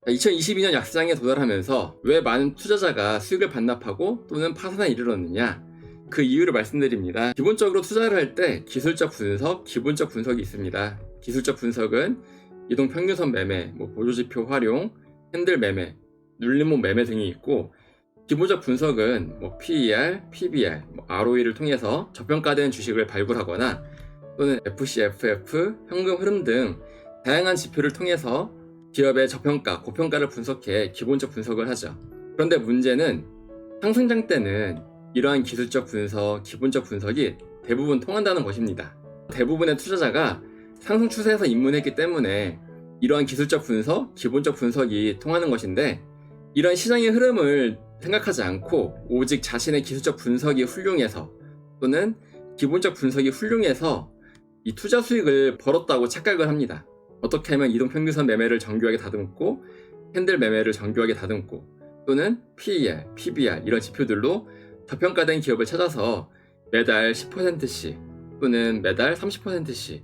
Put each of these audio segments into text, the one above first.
2022년 약세장에 도달하면서 왜 많은 투자자가 수익을 반납하고 또는 파산에 이르렀느냐, 그 이유를 말씀드립니다. 기본적으로 투자를 할 때 기술적 분석, 기본적 분석이 있습니다. 기술적 분석은 이동평균선 매매, 보조지표 활용, 핸들 매매, 눌림목 매매 등이 있고, 기본적 분석은 PER, PBR, ROE를 통해서 저평가된 주식을 발굴하거나 또는 FCFF, 현금 흐름 등 다양한 지표를 통해서 기업의 저평가, 고평가를 분석해 기본적 분석을 하죠. 그런데 문제는 상승장 때는 이러한 기술적 분석, 기본적 분석이 대부분 통한다는 것입니다. 대부분의 투자자가 상승 추세에서 입문했기 때문에 이러한 기술적 분석, 기본적 분석이 통하는 것인데, 이런 시장의 흐름을 생각하지 않고 오직 자신의 기술적 분석이 훌륭해서 또는 기본적 분석이 훌륭해서 이 투자 수익을 벌었다고 착각을 합니다. 어떻게 하면 이동평균선 매매를 정교하게 다듬고 핸들 매매를 정교하게 다듬고 또는 PER, PBR 이런 지표들로 저평가된 기업을 찾아서 매달 10%씩 또는 매달 30%씩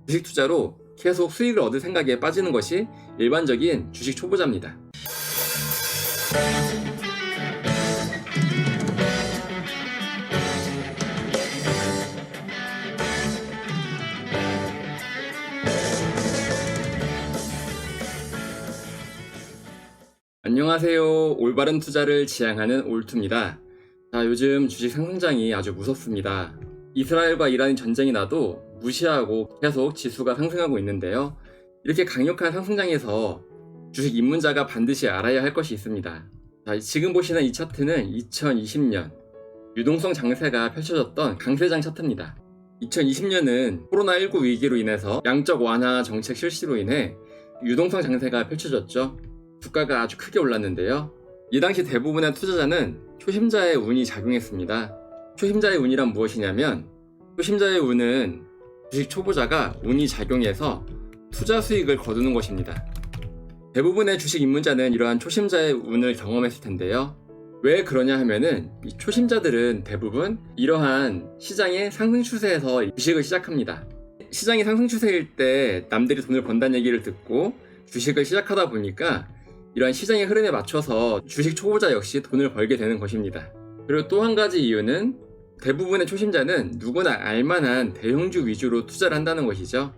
주식 투자로 계속 수익을 얻을 생각에 빠지는 것이 일반적인 주식 초보자입니다. 안녕하세요. 올바른 투자를 지향하는 올투입니다. 요즘 주식 상승장이 아주 무섭습니다. 이스라엘과 이란의 전쟁이 나도 무시하고 계속 지수가 상승하고 있는데요. 이렇게 강력한 상승장에서 주식 입문자가 반드시 알아야 할 것이 있습니다. 지금 보시는 이 차트는 2020년 유동성 장세가 펼쳐졌던 강세장 차트입니다. 2020년은 코로나19 위기로 인해서 양적 완화 정책 실시로 인해 유동성 장세가 펼쳐졌죠. 주가가 아주 크게 올랐는데요. 이 당시 대부분의 투자자는 초심자의 운이 작용했습니다. 초심자의 운이란 무엇이냐면, 초심자의 운은 주식 초보자가 운이 작용해서 투자 수익을 거두는 것입니다. 대부분의 주식 입문자는 이러한 초심자의 운을 경험했을 텐데요. 왜 그러냐 하면은 이 초심자들은 대부분 이러한 시장의 상승 추세에서 주식을 시작합니다. 시장이 상승 추세일 때 남들이 돈을 번다는 얘기를 듣고 주식을 시작하다 보니까 이러한 시장의 흐름에 맞춰서 주식 초보자 역시 돈을 벌게 되는 것입니다. 그리고 또 한 가지 이유는 대부분의 초심자는 누구나 알만한 대형주 위주로 투자를 한다는 것이죠.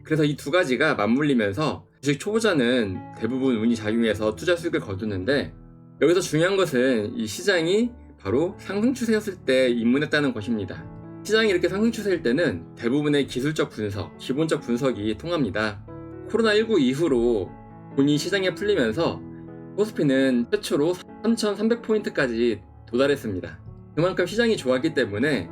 그래서 이 두 가지가 맞물리면서 주식 초보자는 대부분 운이 작용해서 투자 수익을 거두는데, 여기서 중요한 것은 이 시장이 바로 상승 추세였을 때 입문했다는 것입니다. 시장이 이렇게 상승 추세일 때는 대부분의 기술적 분석, 기본적 분석이 통합니다. 코로나19 이후로 돈이 시장에 풀리면서 코스피는 최초로 3,300포인트까지 도달했습니다. 그만큼 시장이 좋았기 때문에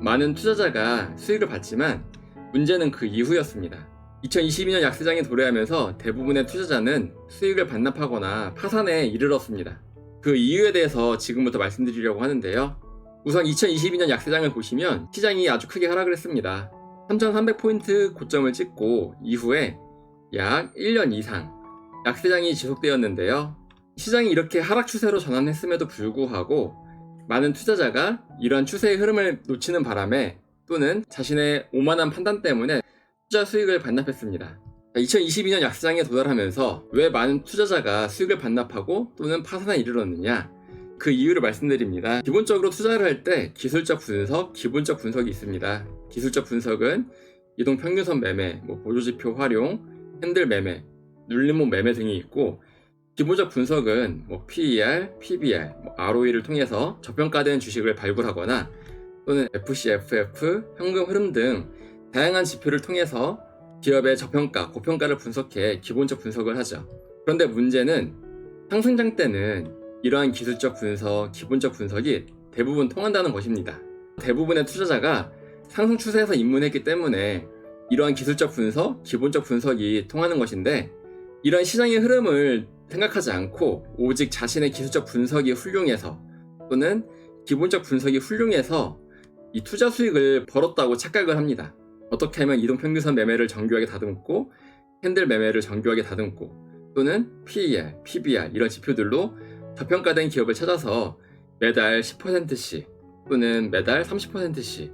많은 투자자가 수익을 봤지만 문제는 그 이후였습니다. 2022년 약세장에 도래하면서 대부분의 투자자는 수익을 반납하거나 파산에 이르렀습니다. 그 이유에 대해서 지금부터 말씀드리려고 하는데요. 우선 2022년 약세장을 보시면 시장이 아주 크게 하락을 했습니다. 3,300포인트 고점을 찍고 이후에 약 1년 이상 약세장이 지속되었는데요. 시장이 이렇게 하락 추세로 전환했음에도 불구하고 많은 투자자가 이러한 추세의 흐름을 놓치는 바람에 또는 자신의 오만한 판단 때문에 투자 수익을 반납했습니다. 2022년 약세장에 도달하면서 왜 많은 투자자가 수익을 반납하고 또는 파산에 이르렀느냐, 그 이유를 말씀드립니다. 기본적으로 투자를 할 때 기술적 분석, 기본적 분석이 있습니다. 기술적 분석은 이동평균선 매매, 보조지표 활용, 핸들 매매, 눌림목 매매 등이 있고, 기본적 분석은 PER, PBR, ROE를 통해서 저평가된 주식을 발굴하거나 또는 FCFF, 현금 흐름 등 다양한 지표를 통해서 기업의 저평가, 고평가를 분석해 기본적 분석을 하죠. 그런데 문제는 상승장 때는 이러한 기술적 분석, 기본적 분석이 대부분 통한다는 것입니다. 대부분의 투자자가 상승 추세에서 입문했기 때문에 이러한 기술적 분석, 기본적 분석이 통하는 것인데, 이러한 시장의 흐름을 생각하지 않고 오직 자신의 기술적 분석이 훌륭해서 또는 기본적 분석이 훌륭해서 이 투자 수익을 벌었다고 착각을 합니다. 어떻게 하면 이동평균선 매매를 정교하게 다듬고 핸들 매매를 정교하게 다듬고 또는 PER, PBR 이런 지표들로 저평가된 기업을 찾아서 매달 10%씩 또는 매달 30%씩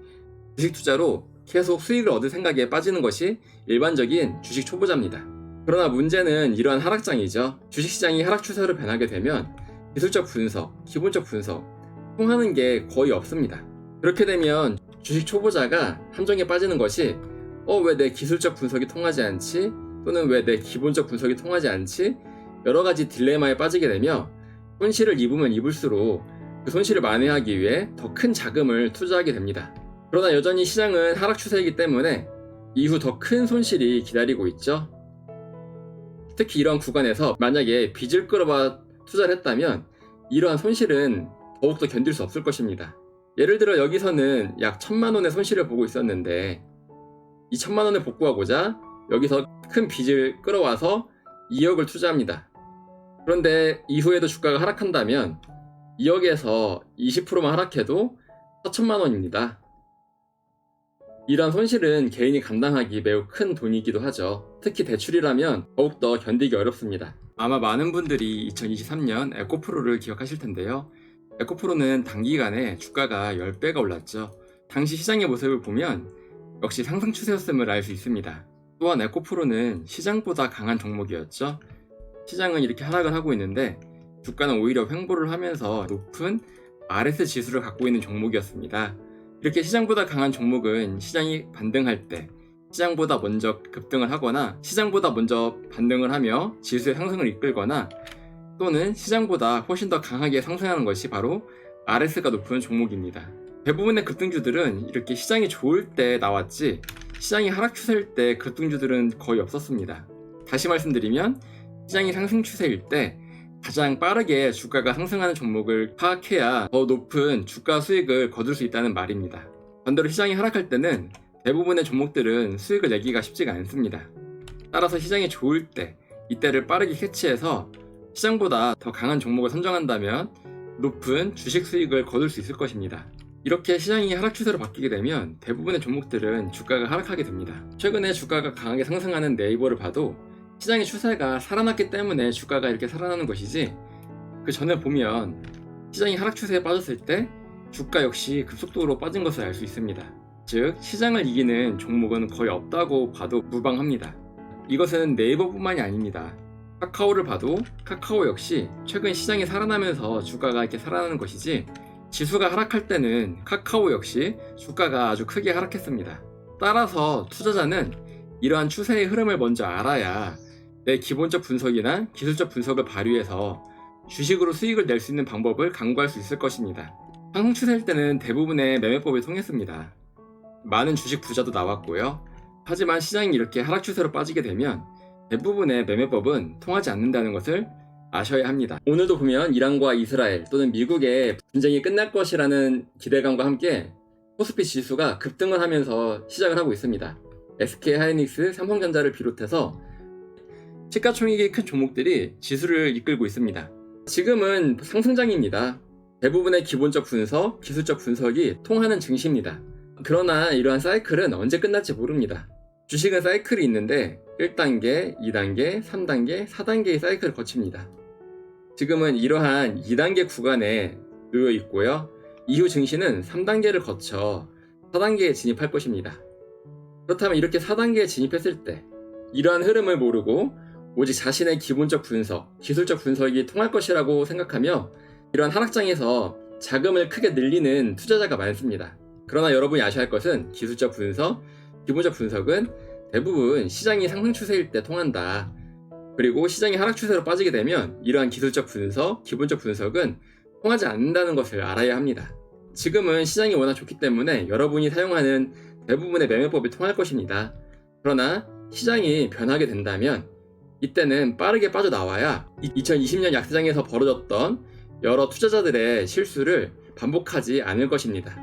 주식 투자로 계속 수익을 얻을 생각에 빠지는 것이 일반적인 주식 초보자입니다. 그러나 문제는 이러한 하락장이죠. 주식시장이 하락 추세로 변하게 되면 기술적 분석, 기본적 분석 통하는 게 거의 없습니다. 그렇게 되면 주식 초보자가 함정에 빠지는 것이 왜 내 기술적 분석이 통하지 않지? 또는 왜 내 기본적 분석이 통하지 않지? 여러 가지 딜레마에 빠지게 되며 손실을 입으면 입을수록 그 손실을 만회하기 위해 더 큰 자금을 투자하게 됩니다. 그러나 여전히 시장은 하락 추세이기 때문에 이후 더 큰 손실이 기다리고 있죠. 특히 이런 구간에서 만약에 빚을 끌어봐 투자를 했다면 이러한 손실은 더욱더 견딜 수 없을 것입니다. 예를 들어 여기서는 약 1,000만 원의 손실을 보고 있었는데 이 1,000만 원을 복구하고자 여기서 큰 빚을 끌어와서 2억을 투자합니다. 그런데 이후에도 주가가 하락한다면 2억에서 20%만 하락해도 4,000만 원입니다. 이러한 손실은 개인이 감당하기 매우 큰 돈이기도 하죠. 특히 대출이라면 더욱더 견디기 어렵습니다. 아마 많은 분들이 2023년 에코프로를 기억하실 텐데요. 에코프로는 단기간에 주가가 10배가 올랐죠. 당시 시장의 모습을 보면 역시 상승 추세였음을 알 수 있습니다. 또한 에코프로는 시장보다 강한 종목이었죠. 시장은 이렇게 하락을 하고 있는데 주가는 오히려 횡보를 하면서 높은 RS 지수를 갖고 있는 종목이었습니다. 이렇게 시장보다 강한 종목은 시장이 반등할 때 시장보다 먼저 급등을 하거나 시장보다 먼저 반등을 하며 지수의 상승을 이끌거나 또는 시장보다 훨씬 더 강하게 상승하는 것이 바로 RS가 높은 종목입니다. 대부분의 급등주들은 이렇게 시장이 좋을 때 나왔지 시장이 하락 추세일 때 급등주들은 거의 없었습니다. 다시 말씀드리면 시장이 상승 추세일 때 가장 빠르게 주가가 상승하는 종목을 파악해야 더 높은 주가 수익을 거둘 수 있다는 말입니다. 반대로 시장이 하락할 때는 대부분의 종목들은 수익을 내기가 쉽지가 않습니다. 따라서 시장이 좋을 때 이때를 빠르게 캐치해서 시장보다 더 강한 종목을 선정한다면 높은 주식 수익을 거둘 수 있을 것입니다. 이렇게 시장이 하락 추세로 바뀌게 되면 대부분의 종목들은 주가가 하락하게 됩니다. 최근에 주가가 강하게 상승하는 네이버를 봐도 시장의 추세가 살아났기 때문에 주가가 이렇게 살아나는 것이지 그 전에 보면 시장이 하락 추세에 빠졌을 때 주가 역시 급속도로 빠진 것을 알 수 있습니다. 즉 시장을 이기는 종목은 거의 없다고 봐도 무방합니다. 이것은 네이버뿐만이 아닙니다. 카카오를 봐도 카카오 역시 최근 시장이 살아나면서 주가가 이렇게 살아나는 것이지 지수가 하락할 때는 카카오 역시 주가가 아주 크게 하락했습니다. 따라서 투자자는 이러한 추세의 흐름을 먼저 알아야 내 기본적 분석이나 기술적 분석을 발휘해서 주식으로 수익을 낼 수 있는 방법을 강구할 수 있을 것입니다. 상승 추세일 때는 대부분의 매매법이 통했습니다. 많은 주식 부자도 나왔고요. 하지만 시장이 이렇게 하락 추세로 빠지게 되면 대부분의 매매법은 통하지 않는다는 것을 아셔야 합니다. 오늘도 보면 이란과 이스라엘 또는 미국의 분쟁이 끝날 것이라는 기대감과 함께 코스피 지수가 급등을 하면서 시작을 하고 있습니다. SK 하이닉스, 삼성전자를 비롯해서 시가총액이 큰 종목들이 지수를 이끌고 있습니다. 지금은 상승장입니다. 대부분의 기본적 분석, 기술적 분석이 통하는 증시입니다. 그러나 이러한 사이클은 언제 끝날지 모릅니다. 주식은 사이클이 있는데 1단계, 2단계, 3단계, 4단계의 사이클을 거칩니다. 지금은 이러한 2단계 구간에 놓여 있고요. 이후 증시는 3단계를 거쳐 4단계에 진입할 것입니다. 그렇다면 이렇게 4단계에 진입했을 때 이러한 흐름을 모르고 오직 자신의 기본적 분석, 기술적 분석이 통할 것이라고 생각하며 이러한 하락장에서 자금을 크게 늘리는 투자자가 많습니다. 그러나 여러분이 아셔야 할 것은 기술적 분석, 기본적 분석은 대부분 시장이 상승 추세일 때 통한다. 그리고 시장이 하락 추세로 빠지게 되면 이러한 기술적 분석, 기본적 분석은 통하지 않는다는 것을 알아야 합니다. 지금은 시장이 워낙 좋기 때문에 여러분이 사용하는 대부분의 매매법이 통할 것입니다. 그러나 시장이 변하게 된다면 이때는 빠르게 빠져나와야 2020년 약세장에서 벌어졌던 여러 투자자들의 실수를 반복하지 않을 것입니다.